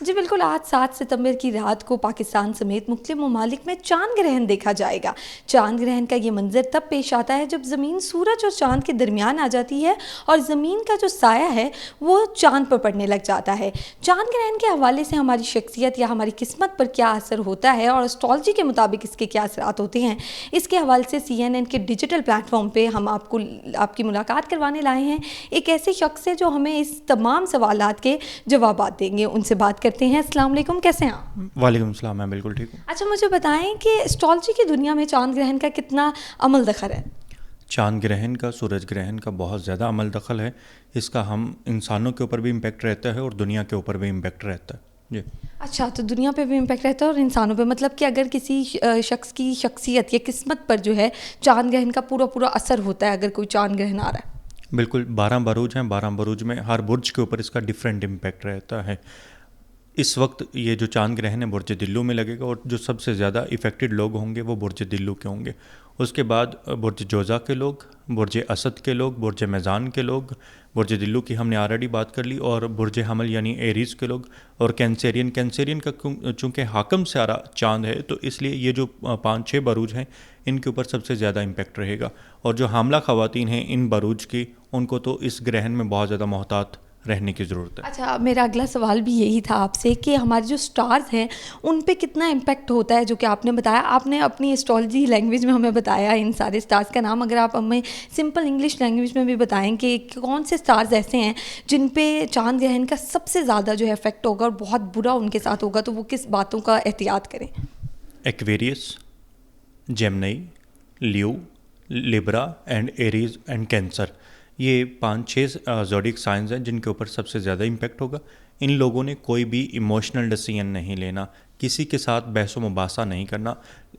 جی بالکل، آج 7 ستمبر کی رات کو پاکستان سمیت مختلف ممالک میں چاند گرہن دیکھا جائے گا۔ چاند گرہن کا یہ منظر تب پیش آتا ہے جب زمین سورج اور چاند کے درمیان آ جاتی ہے اور زمین کا جو سایہ ہے وہ چاند پر پڑنے لگ جاتا ہے۔ چاند گرہن کے حوالے سے ہماری شخصیت یا ہماری قسمت پر کیا اثر ہوتا ہے اور اسٹرالوجی کے مطابق اس کے کیا اثرات ہوتے ہیں، اس کے حوالے سے CNN کے ڈیجیٹل پلیٹ فارم پہ ہم آپ کی ملاقات کروانے لائے ہیں۔ ایک ایسے شخص سے جو ہمیں اس تمام سوالات کے جوابات دیں گے، ان سے بات کرتے ہیں۔ السلام علیکم، کیسے ہیں آپ؟ وعلیکم السلام، میں بالکل ٹھیک ہوں۔ اچھا مجھے بتائیں کہ اسٹرالوجی کی دنیا میں چاند گرہن کا کتنا عمل دخل ہے؟ چاند گرہن کا، سورج گرہن کا بہت زیادہ عمل دخل ہے۔ اس کا ہم انسانوں کے اوپر بھی امپیکٹ رہتا ہے اور دنیا کے اوپر بھی امپیکٹ رہتا ہے۔ جی اچھا، تو دنیا پہ بھی امپیکٹ رہتا ہے اور انسانوں پہ، مطلب کہ اگر کسی شخص کی شخصیت یا قسمت پر جو ہے چاند گرہن کا پورا اثر ہوتا ہے اگر کوئی چاند گرہن آ رہا ہے؟ بالکل، 12 بروج ہیں، 12 بروج میں ہر برج کے اوپر اس کا ڈفرینٹ امپیکٹ رہتا ہے۔ اس وقت یہ جو چاند گرہن ہے برج دلو میں لگے گا اور جو سب سے زیادہ افیکٹڈ لوگ ہوں گے وہ برج دلو کے ہوں گے۔ اس کے بعد برج جوزا کے لوگ، برج اسد کے لوگ، برج میزان کے لوگ، برج دلو کی ہم نے آلریڈی بات کر لی، اور برج حمل یعنی ایریز کے لوگ، اور کینسیرین کا چونکہ حاکم سیارہ چاند ہے تو اس لیے یہ جو 5-6 بروج ہیں ان کے اوپر سب سے زیادہ امپیکٹ رہے گا۔ اور جو حاملہ خواتین ہیں ان بروج کی، ان کو تو اس گرہن میں بہت زیادہ محتاط رہنے کی ضرورت ہے۔ اچھا، میرا اگلا سوال بھی یہی تھا آپ سے کہ ہمارے جو سٹارز ہیں ان پہ کتنا امپیکٹ ہوتا ہے، جو کہ آپ نے بتایا، آپ نے اپنی اسٹرالوجی لینگویج میں ہمیں بتایا ان سارے سٹارز کا نام، اگر آپ ہمیں سمپل انگلش لینگویج میں بھی بتائیں کہ کون سے سٹارز ایسے ہیں جن پہ چاند گرہن کا سب سے زیادہ جو ہے افیکٹ ہوگا اور بہت برا ان کے ساتھ ہوگا، تو وہ کس باتوں کا احتیاط کریں؟ Aquarius, Gemini, Leo, Libra and Aries and Cancer, یہ 5-6 زوڈک سائنز ہیں جن کے اوپر سب سے زیادہ امپیکٹ ہوگا۔ ان لوگوں نے کوئی بھی ایموشنل ڈیسیژن نہیں لینا، کسی کے ساتھ بحث و مباحثہ نہیں کرنا،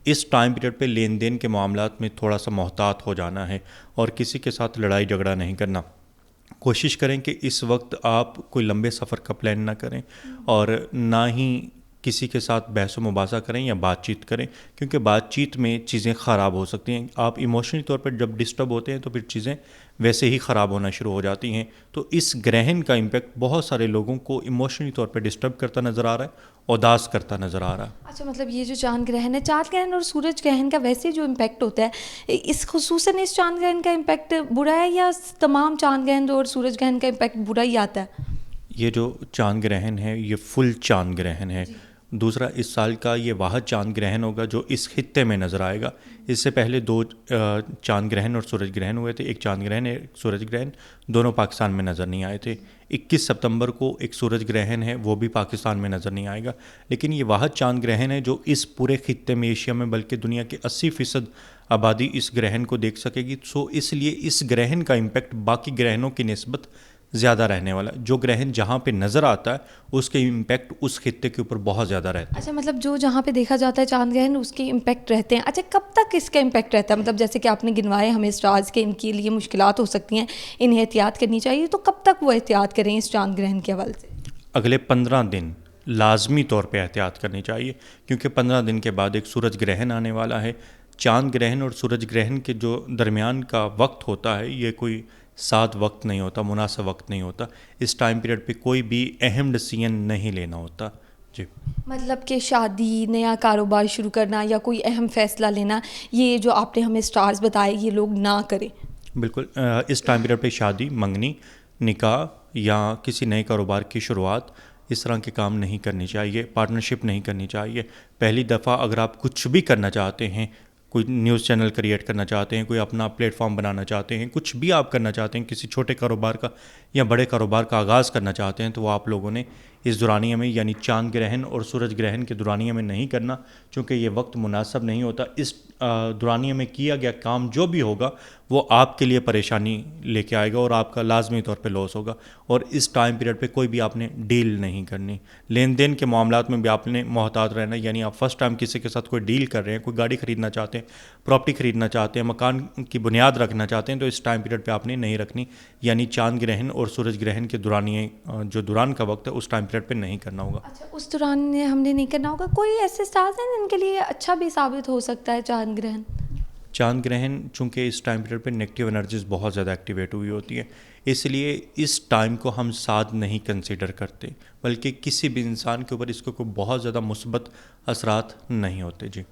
اس ٹائم پیریڈ پہ لین دین کے معاملات میں تھوڑا سا محتاط ہو جانا ہے اور کسی کے ساتھ لڑائی جھگڑا نہیں کرنا۔ کوشش کریں کہ اس وقت آپ کوئی لمبے سفر کا پلان نہ کریں اور نہ ہی کسی کے ساتھ بحث و مباحثہ کریں یا بات چیت کریں، کیونکہ بات چیت میں چیزیں خراب ہو سکتی ہیں۔ آپ ایموشنلی طور پر جب ڈسٹرب ہوتے ہیں تو پھر چیزیں ویسے ہی خراب ہونا شروع ہو جاتی ہیں۔ تو اس گرہن کا امپیکٹ بہت سارے لوگوں کو ایموشنلی طور پہ ڈسٹرب کرتا نظر آ رہا ہے، اداس کرتا نظر آ رہا ہے۔ اچھا، مطلب یہ جو چاند گرہن ہے، چاند گرہن اور سورج گرہن کا ویسے جو امپیکٹ ہوتا ہے، اس خصوصاً اس چاند گرہن کا امپیکٹ برا ہے یا تمام چاند گرہن اور سورج گرہن کا امپیکٹ برا ہی آتا ہے؟ یہ جو چاند گرہن ہے یہ فل چاند گرہن ہے۔ دوسرا، اس سال کا یہ واحد چاند گرہن ہوگا جو اس خطے میں نظر آئے گا۔ اس سے پہلے 2 چاند گرہن اور سورج گرہن ہوئے تھے، ایک چاند گرہن ایک سورج گرہن، دونوں پاکستان میں نظر نہیں آئے تھے۔ 21 ستمبر کو ایک سورج گرہن ہے، وہ بھی پاکستان میں نظر نہیں آئے گا، لیکن یہ واحد چاند گرہن ہے جو اس پورے خطے میں، ایشیا میں، بلکہ دنیا کے 80% آبادی اس گرہن کو دیکھ سکے گی۔ اس لیے اس گرہن کا امپیکٹ باقی گرہنوں کی نسبت زیادہ رہنے والا ہے۔ جو گرہن جہاں پہ نظر آتا ہے اس کے امپیکٹ اس خطے کے اوپر بہت زیادہ رہتا ہے۔ اچھا، مطلب جو جہاں پہ دیکھا جاتا ہے چاند گرہن اس کے امپیکٹ رہتے ہیں۔ اچھا، کب تک اس کا امپیکٹ رہتا ہے؟ مطلب جیسے کہ آپ نے گنوائے ہمیں اسٹارز کے، ان کے لیے مشکلات ہو سکتی ہیں، انہیں احتیاط کرنی چاہیے، تو کب تک وہ احتیاط کریں اس چاند گرہن کے حوالے سے؟ اگلے 15 دن لازمی طور پہ احتیاط کرنی چاہیے، کیونکہ 15 دن کے بعد ایک سورج گرہن آنے والا ہے۔ چاند گرہن اور سورج گرہن کے جو درمیان کا وقت ہوتا ہے یہ کوئی ساتھ وقت نہیں ہوتا، مناسب وقت نہیں ہوتا۔ اس ٹائم پیریڈ پہ کوئی بھی اہم ڈیسیژن نہیں لینا ہوتا۔ جی، مطلب کہ شادی، نیا کاروبار شروع کرنا یا کوئی اہم فیصلہ لینا، یہ جو آپ نے ہمیں سٹارز بتائے یہ لوگ نہ کریں۔ بالکل، اس ٹائم پیریڈ پہ شادی، منگنی، نکاح یا کسی نئے کاروبار کی شروعات، اس طرح کے کام نہیں کرنی چاہیے، پارٹنرشپ نہیں کرنی چاہیے۔ پہلی دفعہ اگر آپ کچھ بھی کرنا چاہتے ہیں، کوئی نیوز چینل کریٹ کرنا چاہتے ہیں، کوئی اپنا پلیٹ فارم بنانا چاہتے ہیں، کچھ بھی آپ کرنا چاہتے ہیں، کسی چھوٹے کاروبار کا یا بڑے کاروبار کا آغاز کرنا چاہتے ہیں، تو وہ آپ لوگوں نے اس دورانیہ میں یعنی چاند گرہن اور سورج گرہن کے دورانیہ میں نہیں کرنا، چونکہ یہ وقت مناسب نہیں ہوتا۔ اس دورانیہ میں کیا گیا کام جو بھی ہوگا وہ آپ کے لیے پریشانی لے کے آئے گا اور آپ کا لازمی طور پہ لاس ہوگا۔ اور اس ٹائم پیریڈ پہ کوئی بھی آپ نے ڈیل نہیں کرنی، لین دین کے معاملات میں بھی آپ نے محتاط رہنا، یعنی آپ فرسٹ ٹائم کسی کے ساتھ کوئی ڈیل کر رہے ہیں، کوئی گاڑی خریدنا چاہتے ہیں، پراپرٹی خریدنا چاہتے ہیں، مکان کی بنیاد رکھنا چاہتے ہیں، تو اس ٹائم پیریڈ پہ آپ نے نہیں رکھنی، یعنی چاند گرہن اور سورج گرہن کے دورانیے جو دوران کا وقت ہے اس ٹائم پیریڈ پہ نہیں کرنا ہوگا۔ اچھا، اس دوران ہم نے نہیں کرنا ہوگا۔ کوئی ایسے سٹارز ہیں جن کے لیے اچھا بھی ثابت ہو سکتا ہے چاند گرہن؟ چاند گرہن چونکہ اس ٹائم پیریڈ پہ نیگیٹو انرجیز بہت زیادہ ایکٹیویٹ ہوئی ہوتی ہیں، اس لیے اس ٹائم کو ہم ساتھ نہیں کنسیڈر کرتے، بلکہ کسی بھی انسان کے اوپر اس کو کوئی بہت زیادہ مثبت اثرات نہیں ہوتے. جی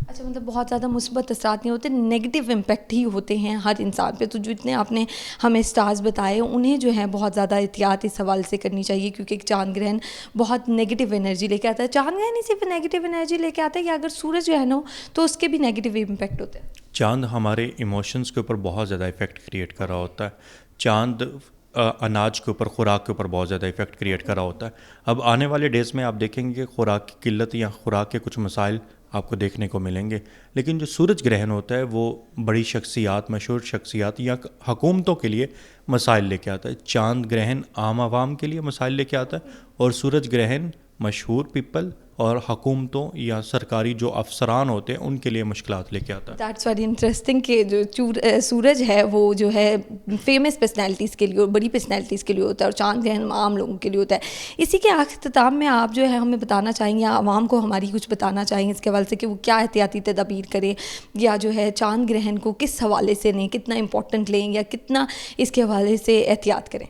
اچھا، مطلب بہت زیادہ مثبت اثرات نہیں ہوتے، نگیٹیو امپیکٹ ہی ہوتے ہیں ہر انسان پہ. تو جتنے آپ نے ہمیں اسٹارز بتائے انہیں جو ہے بہت زیادہ احتیاط اس حوالے سے کرنی چاہیے، کیونکہ ایک چاند گرہن بہت نگیٹیو انرجی لے کے آتا ہے. چاند گرہن ہی صرف نگیٹیو انرجی لے کے آتا ہے یا اگر سورج گرہن ہو تو اس کے بھی نگیٹیو امپیکٹ ہوتے ہیں؟ چاند ہمارے ایموشنز کے اوپر بہت زیادہ افیکٹ کریٹ کر رہا ہوتا ہے. چاند اناج کے اوپر، خوراک کے اوپر بہت زیادہ افیکٹ کریٹ کر رہا ہوتا ہے. اب آنے والے ڈیز میں آپ دیکھیں گے کہ خوراک کی قلت یا خوراک کے کچھ مسائل آپ کو دیکھنے کو ملیں گے، لیکن جو سورج گرہن ہوتا ہے وہ بڑی شخصیات، مشہور شخصیات یا حکومتوں کے لیے مسائل لے کے آتا ہے. چاند گرہن عام عوام کے لیے مسائل لے کے آتا ہے، اور سورج گرہن مشہور پیپل اور حکومتوں یا سرکاری جو افسران ہوتے ہیں ان کے لیے مشکلات لے کے آتا ہے. دیٹس ویری انٹرسٹنگ کہ جو سورج ہے وہ جو ہے فیمس پرسنالٹیز کے لیے اور بڑی پرسنالٹیز کے لیے ہوتا ہے، اور چاند گرہن عام لوگوں کے لیے ہوتا ہے. اسی کے اختتام میں آپ جو ہے ہمیں بتانا چاہیں گے، عوام کو ہماری کچھ بتانا چاہیں گے اس کے حوالے سے کہ وہ کیا احتیاطی تدابیر کریں، یا جو ہے چاند گرہن کو کس حوالے سے لیں، کتنا امپورٹنٹ لیں، یا کتنا اس کے حوالے سے احتیاط کریں؟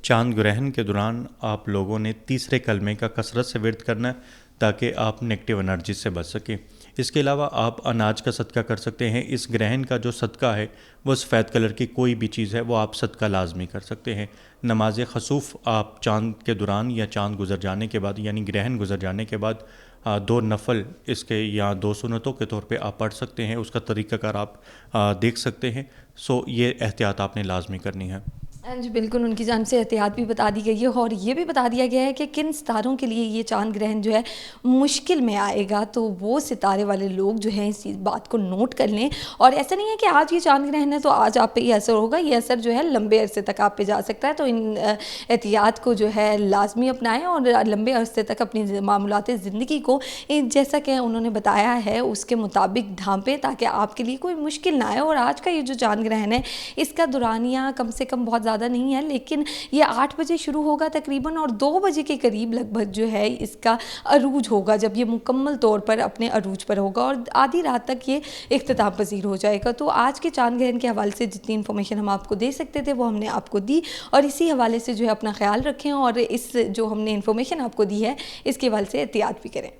چاند گرہن کے دوران آپ لوگوں نے تیسرے کلمے کا کثرت سے ورد کرنا ہے تاکہ آپ نیگیٹو انرجی سے بچ سکیں. اس کے علاوہ آپ اناج کا صدقہ کر سکتے ہیں. اس گرہن کا جو صدقہ ہے وہ سفید کلر کی کوئی بھی چیز ہے وہ آپ صدقہ لازمی کر سکتے ہیں. نماز خسوف آپ چاند کے دوران یا چاند گزر جانے کے بعد، یعنی گرہن گزر جانے کے بعد 2 نفل اس کے یا 2 سنتوں کے طور پہ آپ پڑھ سکتے ہیں. اس کا طریقہ کار آپ دیکھ سکتے ہیں. یہ احتیاط آپ نے لازمی کرنی ہے. جی بالکل، ان کی جانب سے احتیاط بھی بتا دی گئی ہے، اور یہ بھی بتا دیا گیا ہے کہ کن ستاروں کے لیے یہ چاند گرہن جو ہے مشکل میں آئے گا. تو وہ ستارے والے لوگ جو ہیں اس بات کو نوٹ کر لیں، اور ایسا نہیں ہے کہ آج یہ چاند گرہن ہے تو آج آپ پہ یہ اثر ہوگا. یہ اثر جو ہے لمبے عرصے تک آپ پہ جا سکتا ہے. تو ان احتیاط کو جو ہے لازمی اپنائیں اور لمبے عرصے تک اپنی معمولات زندگی کو جیسا کہ انہوں نے بتایا ہے اس کے مطابق ڈھانپیں، تاکہ آپ کے لیے کوئی مشکل نہ آئے. اور آج کا یہ جو چاند گرہن ہے اس کا دورانیہ کم سے کم بہت زیادہ نہیں ہے، لیکن یہ 8 بجے شروع ہوگا تقریباً، اور 2 بجے کے قریب لگ بھگ جو ہے اس کا عروج ہوگا، جب یہ مکمل طور پر اپنے عروج پر ہوگا، اور آدھی رات تک یہ اختتام پذیر ہو جائے گا. تو آج کے چاند گرہن کے حوالے سے جتنی انفارمیشن ہم آپ کو دے سکتے تھے وہ ہم نے آپ کو دی، اور اسی حوالے سے جو ہے اپنا خیال رکھیں، اور اس جو ہم نے انفارمیشن آپ کو دی ہے اس کے حوالے سے احتیاط بھی کریں.